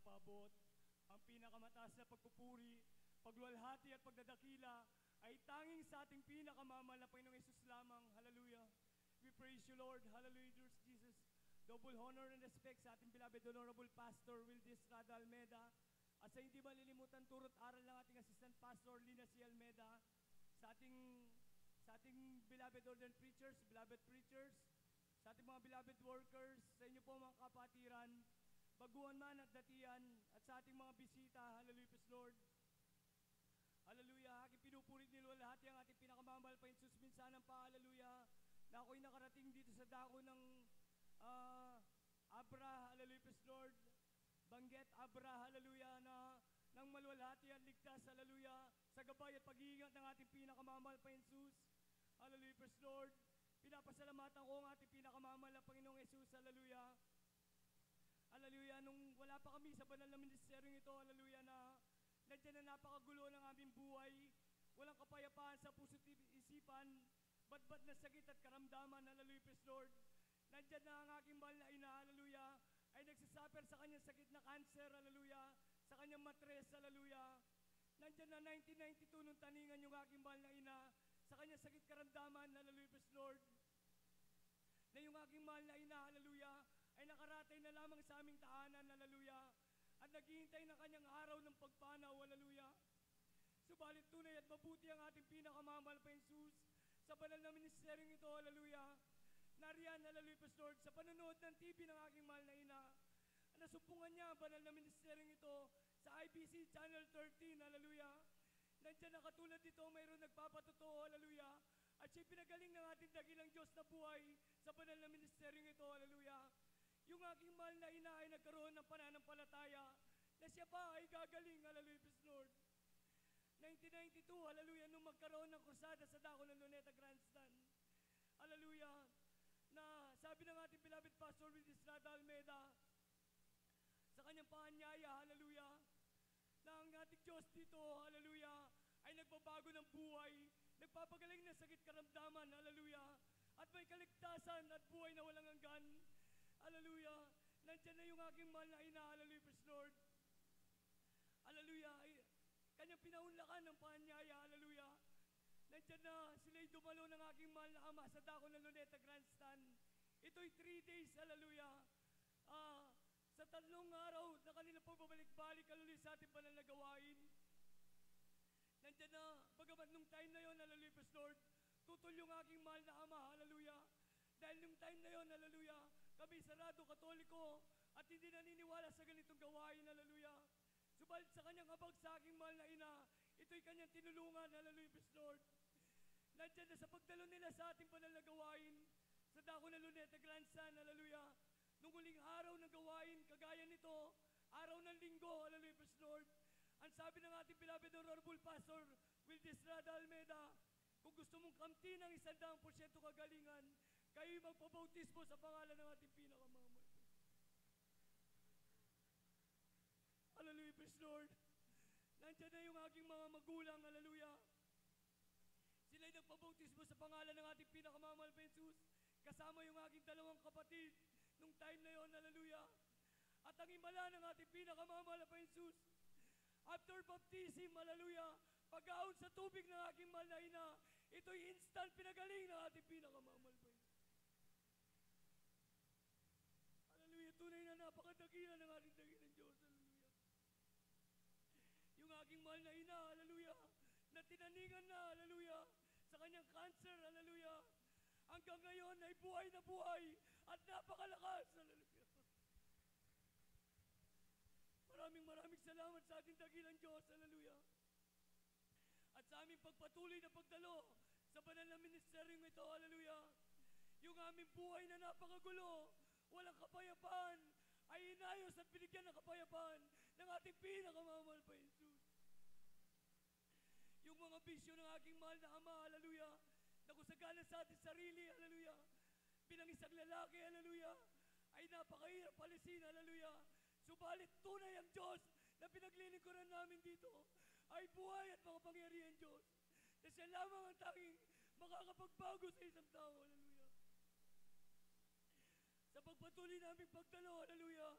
pagpapabot. Ang pinakamataas na pagpupuri, pagluwalhati at pagdadakila ay tanging sa ating pinakamamahal na Panginoong Yesus lamang. Hallelujah. We praise you, Lord. Hallelujah, Lord Jesus. Double honor and respect sa ating beloved Honorable Pastor Wildis Rada Almeda. At sa hindi malilimutan turot aral ng ating Assistant Pastor Lina C. Almeda. Sa ating beloved ordained preachers, beloved preachers, sa ating mga beloved workers, sa inyo po mga kapatiran, baguhan man at datian, at sa ating mga bisita, hallelujah, praise Lord. Hallelujah, aking pinupurit niluwalhati ang ating pinakamamahal pa Jesus minsanang pa, hallelujah, na ako'y nakarating dito sa dako ng Abra, hallelujah, praise Lord. Banggit, Abra, hallelujah, na nang maluwalhati at ligtas, hallelujah, sa gabay at pag-iingat ng ating pinakamamahal pa Jesus. Hallelujah, praise Lord. Pinapasalamatan ko ang ating pinakamamahal na Panginoong Jesus, hallelujah. Hallelujah, nung wala pa kami sa banal na ministeryong ito, hallelujah, na nandiyan na napakagulo ng aming buhay, walang kapayapaan sa puso't isipan, badbad na sakit at karamdaman, hallelujah, praise Lord. Nandiyan na ang aking mahal na ina, hallelujah, ay nagsasuffer sa kanyang sakit na cancer, hallelujah, sa kanyang matres, hallelujah. Nandiyan na 1992 nung taningan yung aking mahal na ina, sa kanyang sakit karamdaman, hallelujah, praise Lord. Na yung aking mahal na ina, hallelujah, ay nakaratay na lamang sa aming tahanan, hallelujah, at naghihintay na kanyang araw ng pagpanaw, hallelujah. Subalit tunay at mabuti ang ating pinakamamahal pa Jesus sa banal na ministeryong ito, hallelujah. Nariyan, hallelujah, praise Lord, sa panonood ng TV ng aking mahal na ina, nasumpungan niya ang banal na ministeryong ito sa IBC Channel 13, hallelujah. Nandiyan na katulad dito, mayroon nagpapatotoo, hallelujah. At siya pinagaling ng ating dakilang Diyos na buhay sa banal na ministeryong ito, hallelujah. Yung aking mahal na ina ay nagkaroon ng pananampalataya na siya pa ay gagaling, hallelujah, praise Lord. 1992, hallelujah, nung magkaroon ng krusada sa dako ng Luneta Grandstand, hallelujah, na sabi ng ating beloved Pastor Wildis Rada Almeda sa kanyang paanyaya, hallelujah, na ang ating Diyos dito, hallelujah, ay nagbabago ng buhay, nagpapagaling ng sakit karamdaman, hallelujah, at may kaligtasan at buhay na walang hanggan, hallelujah. Nandiyan na yung aking mahal na ina, hallelujah, praise Lord, hallelujah, ay kanyang pinaunlakan ng paanyaya, hallelujah. Nandiyan na sila'y dumalo ng aking mahal na ama sa dako ng Luneta Grandstand. Ito'y 3 days, hallelujah. Sa 3 araw na kanilang pagbabalik-balik, hallelujah, sa ating banal na gawain. Nandiyan na, bagamat nung time na yon, hallelujah, praise Lord, tutol yung aking mahal na ama, hallelujah. Dahil nung time na yon, hallelujah, kami sarado, katoliko, at hindi naniniwala sa ganitong gawain, hallelujah. Subalit sa kanyang habag sa aking mahal na ina, ito'y kanyang tinulungan, hallelujah, praise Lord. Nandiyan na sa pagdalo nila sa ating banal na gawain, sa dako ng Luneta Grandstand, hallelujah. Nung huling araw ng gawain, kagaya nito, araw ng linggo, hallelujah, praise Lord. Ang sabi ng ating beloved Honorable Pastor Wildis Rada Almeda, kung gusto mong kamtin ng 100% kagalingan, kayo magpabautismo sa pangalan ng ating pinakamamahal. Hallelujah, praise Lord. Nandiyan na yung aking mga magulang, hallelujah. Sila'y nagpabautismo sa pangalan ng ating pinakamamahal pa Jesus, kasama yung aking 2 kapatid nung time na yon, hallelujah. At ang himala ng ating pinakamamahal pa Jesus, after baptism, hallelujah, pag-aon sa tubig ng aking mahal na ina, ito'y instant pinagaling ng ating pinakamamahal pa Jesus. Hallelujah, tunay na napakadakilan ng ating dakilang Diyos, hallelujah. Yung aking mahal na ina, hallelujah, na tinaningan na, hallelujah, sa kanyang cancer, hallelujah, hanggang ngayon ay buhay na buhay at napakalakas, hallelujah. Maraming salamat sa ating dakilang Diyos, hallelujah. At sa aming pagpatuloy na pagdalo sa banal na ministeryong ito, hallelujah, yung aming buhay na napakagulo, walang kapayapaan, ay inayos at binigyan ng kapayapaan ng ating pinakamamahal pa Jesus. Yung mga bisyo ng aking mahal na ama, hallelujah, na kusaganan sa ating sarili, hallelujah, bilang isang lalaki, hallelujah, ay napakahirap palisin, hallelujah. Subalit tunay ang Diyos na pinaglilingkuran namin dito ay buhay at makapangyarihan Diyos. Na siya lamang ang tanging makakapagbago sa isang tao, hallelujah. Sa pagpatuloy namin pagdalo, hallelujah,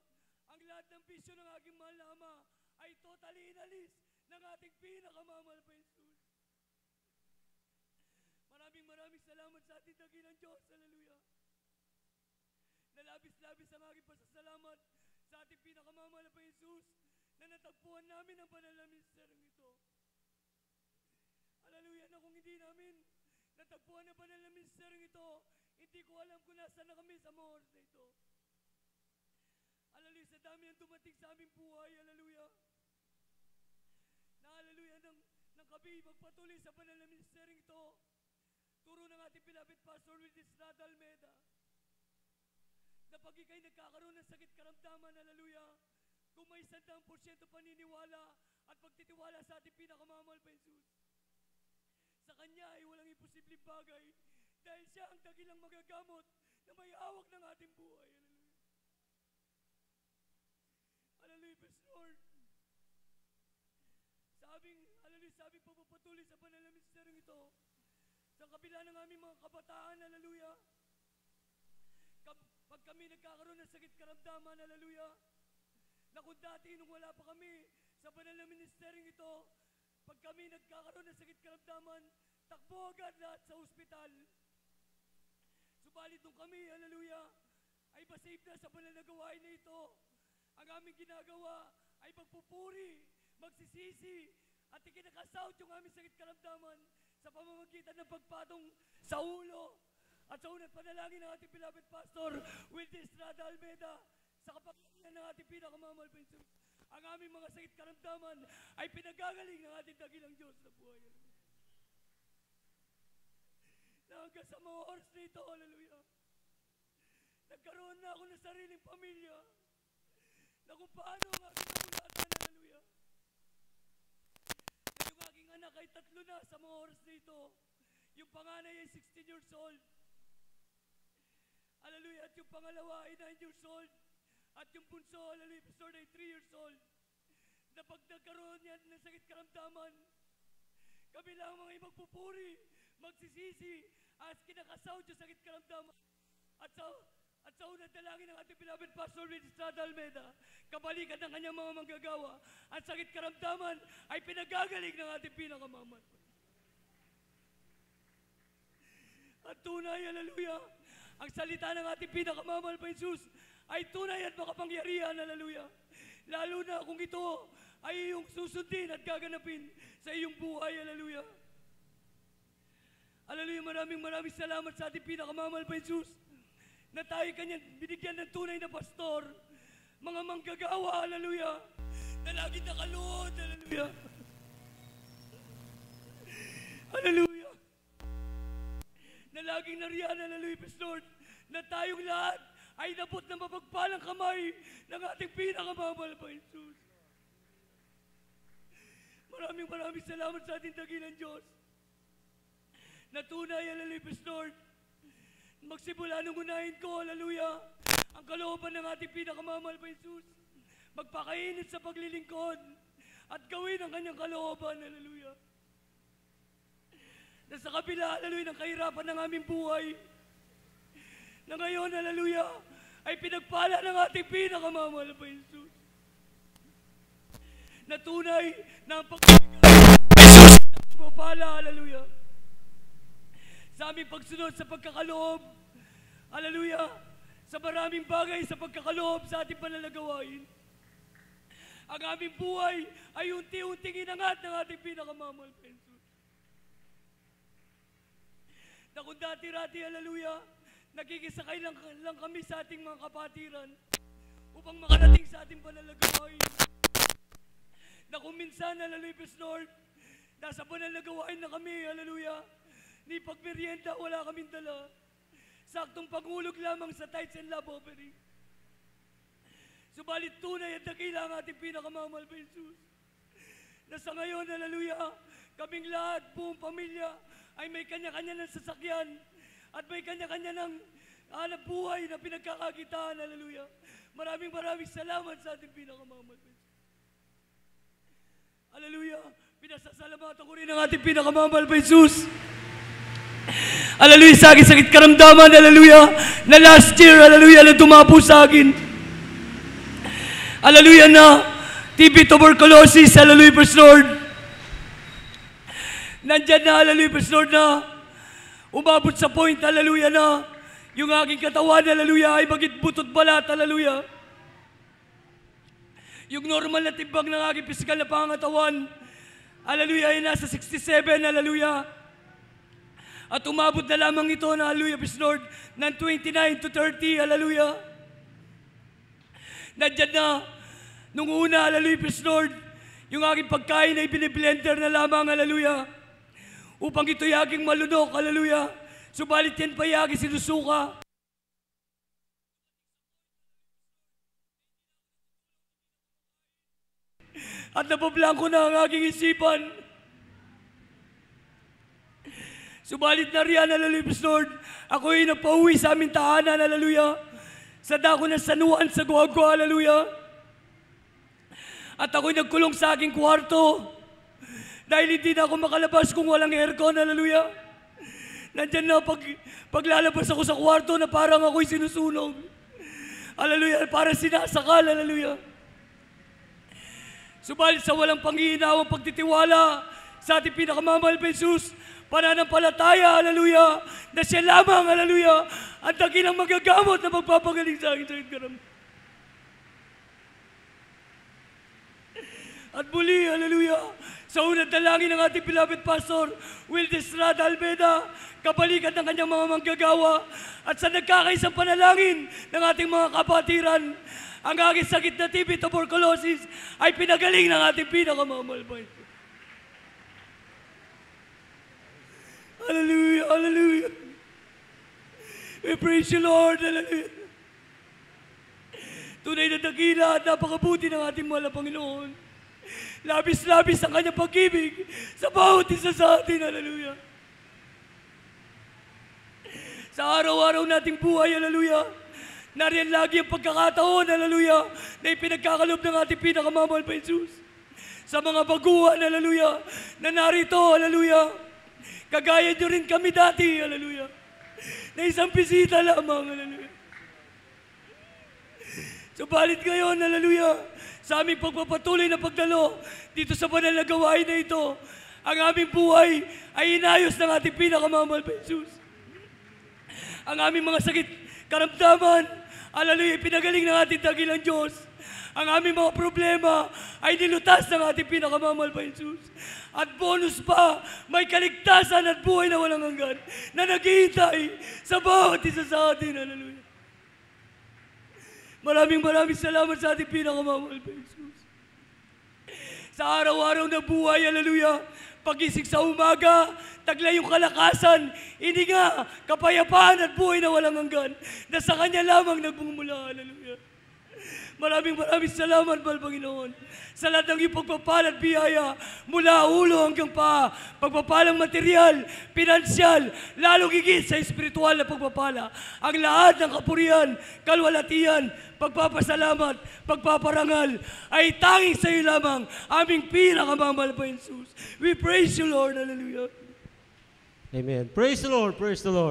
ang lahat ng bisyo ng aking mahal na Ama ay totally inalis ng ating pinakamamahal pa Jesus. Maraming salamat sa ating dakilang Diyos. Hallelujah. Nalabis-labis ang aking pasasalamat sa ating pinakamamahal pa Jesus na natagpuan namin ang banal na ministeryong ito. Hallelujah, na kung hindi namin natagpuan ang banal na ministeryong ito, hindi ko alam kung nasaan na kami sa mga oras na ito. Hallelujah, sa dami ang dumating sa aming buhay. Hallelujah. Na hallelujah, ng kami magpatuloy sa banal na ministeryong ito. Turo ng ating beloved Pastor Willis Rada Almeida na pag ikay nagkakaroon ng sakit karamdaman, hallelujah, kung may 100% paniniwala at pagtitiwala sa ating pinakamamahal pa Jesus, sa Kanya ay walang imposibleng bagay dahil Siya ang dakilang magagamot na may hawak ng ating buhay. Hallelujah. Hallelujah, praise Lord. Sabing pagpapatuloy sa banal na ministeryong ito, sa kabila ng aming mga kabataan, hallelujah, pag kami nagkakaroon ng sakit karamdaman, hallelujah, na kung dati nung wala pa kami sa banal na ministeryong ito, pag kami nagkakaroon ng sakit karamdaman, takbo agad lahat sa ospital. Subalit nung kami, hallelujah, ay basave na sa banal na gawain na ito, ang aming ginagawa ay pagpupuri, magsisisi, at ikinakasout yung aming sakit karamdaman sa pamamagitan ng pagpatong sa ulo at sa unang panalangin ng ating beloved Pastor Willis Rada Almeida sa kapangyarihan ng ating pinakamamahal pa Jesus. Ang aming mga sakit karamdaman ay pinagagaling ng ating dakilang Diyos na buhay. Na hanggang sa mga oras na ito, hallelujah, nagkaroon na ako ng sariling pamilya na kung paano ang aking nabulatan, hallelujah. Yung aking anak ay 3 na sa mga oras na ito. Yung panganay ay 16 years old. Hallelujah. At yung pangalawa ay 9 years old. At yung bunso, hallelujah, pastor, ay 3 years old. Na pag nagkaroon yan ng sakit karamdaman, kami lang mga magpupuri, magsisisi, at kinakasound yung sakit karamdaman. At sa unang dalangin ng ating beloved Pastor Willis Rada Almeida, kabalikan ng kanyang mga manggagawa, ang sakit karamdaman ay pinagagaling ng ating pinakamamahal. At tunay, hallelujah, ang salita ng ating pinakamamahal pa Jesus ay tunay at makapangyarihan, hallelujah. Lalo na kung ito ay iyong susundin at gaganapin sa iyong buhay, hallelujah. Hallelujah, maraming salamat sa ating pinakamamahal pa Jesus na tayo kanyang binigyan ng tunay na pastor, mga manggagawa, hallelujah, na laging nakaluhod, hallelujah. Hallelujah. Na laging nariyan, hallelujah, pastor, na tayong lahat ay nabot na mapagpalang kamay ng ating pinakamamahal pa Jesus. Maraming salamat sa ating dakilang Diyos na tunay, hallelujah, pastor, magsimula nung unahin ko, hallelujah, ang kalooban ng ating pinakamamahal pa Jesus, magpakainit sa paglilingkod at gawin ang kanyang kalooban, hallelujah. Na sa kabila, hallelujah, ng kahirapan ng aming buhay, na ngayon, hallelujah, ay pinagpala ng ating pinakamamahal pa Jesus. Na tunay na ang pagbibigay Jesus na pagpapala, hallelujah, sa aming pagsunod sa pagkakaloob, hallelujah, sa maraming bagay sa pagkakaloob sa ating panalagawain. Ang aming buhay ay unti-unting inangat ng ating pinakamamahal pa Jesus. Na kung dati-rati, hallelujah, nagkikisakay lang kami sa ating mga kapatiran upang makarating sa ating panalagawain. Na kung minsan, hallelujah, praise Lord, nasa panalagawain na kami, hallelujah, ni pagmerienda, wala kaming dala. Saktong pangulog lamang sa tithes and love offering. Subalit tunay at dakila ang ating pinakamamahal pa Jesus. Na sa ngayon, hallelujah, kaming lahat, buong pamilya, ay may kanya-kanya ng sasakyan at may kanya-kanya ng hanap buhay na pinagkakakitaan, hallelujah. Maraming salamat sa ating pinakamamahal pa Jesus. Hallelujah. Pinasasalamatan ko rin ang ating pinakamamahal pa Jesus. Hallelujah, sa akin sakit karamdaman, hallelujah, na last year, hallelujah, na tumapo sa akin. Hallelujah na. TB tuberculosis. Hallelujah, praise Lord. Nandyan na, hallelujah, praise Lord na. Umabot sa point, hallelujah na. Yung aking katawan, hallelujah, ay maging butot balat, hallelujah. Yung normal na timbang ng aking pisikal na pangatawan, hallelujah, ay nasa 67, hallelujah. At umabot na lamang ito na, hallelujah, praise Lord, ng 29 to 30, hallelujah. Nandyan na, nung una, hallelujah, praise Lord, yung aking pagkain ay biniblender na lamang, hallelujah. Upang ito'y aking malunok, hallelujah. Subalit yan pa yung aking sinusuka. At napablanko na ang aking isipan. Subalit na riyan, hallelujah, Lord. Ako'y nagpauwi sa aming tahanan, hallelujah. Sa dako ng sanuan sa Guagua, hallelujah. At ako'y nagkulong sa aking kwarto. Dahil hindi na ako makalabas kung walang aircon, hallelujah. Nandyan na paglalabas ako sa kwarto na parang ako'y sinusunog. Hallelujah, parang sinasakal, hallelujah. Subalit sa walang panghihinawang pagtitiwala sa ating pinakamamahal na Jesus, pananampalataya, hallelujah, na siya lamang, hallelujah, ang dakilang magagamot na magpapagaling sa akin sakit karamdaman. At muli, hallelujah, sa unang dalangin ng ating beloved Pastor Will Estrada Almeda, kabalikan ng kanyang mga manggagawa, at sa nagkakaisang panalangin ng ating mga kapatiran, ang aking sakit na TB tuberculosis ay pinagaling ng ating pinakamamahal na Diyos. Hallelujah, hallelujah. We praise you, Lord, hallelujah. Tunay na dakila at napakabuti ng ating mahal na Panginoon. Labis-labis ang kanyang pag-ibig sa bawat isa sa atin, hallelujah. Sa araw-araw nating buhay, hallelujah, nariyan lagi ang pagkakataon, hallelujah, na ipinagkakalob ng ating pinakamamahal na Jesus. Sa mga baguhan, hallelujah, na narito, hallelujah, kagaya nyo rin kami dati, hallelujah, na isang bisita lamang, hallelujah. Subalit ngayon, hallelujah, sa aming pagpapatuloy na pagdalo dito sa banal na gawain na ito, ang aming buhay ay inayos ng ating pinakamamahal na Jesus. Ang aming mga sakit, karamdaman, hallelujah, pinagaling ng ating dakilang Diyos. Ang aming mga problema ay nilutas ng ating pinakamamahal na Jesus. At bonus pa, may kaligtasan at buhay na walang hanggan na naghihintay sa bawat isa sa atin, hallelujah. Maraming salamat sa ating pinakamamahal na Jesus. Sa araw-araw na buhay, hallelujah, pagising sa umaga, taglay yung kalakasan, hininga, kapayapaan at buhay na walang hanggan, na sa Kanya lamang nagmumula, hallelujah. Maraming salamat, mahal Panginoon, sa lahat ng iyong pagpapala at biyaya, mula ulo hanggang paa, pagpapalang material, pinansyal, lalong higit sa espiritual na pagpapala. Ang lahat ng kapurihan, kalwalatian, pagpapasalamat, pagpaparangal, ay tanging sa iyo lamang, aming pinakamamahal na Jesus. We praise you, Lord, hallelujah. Amen. Praise the Lord, praise the Lord.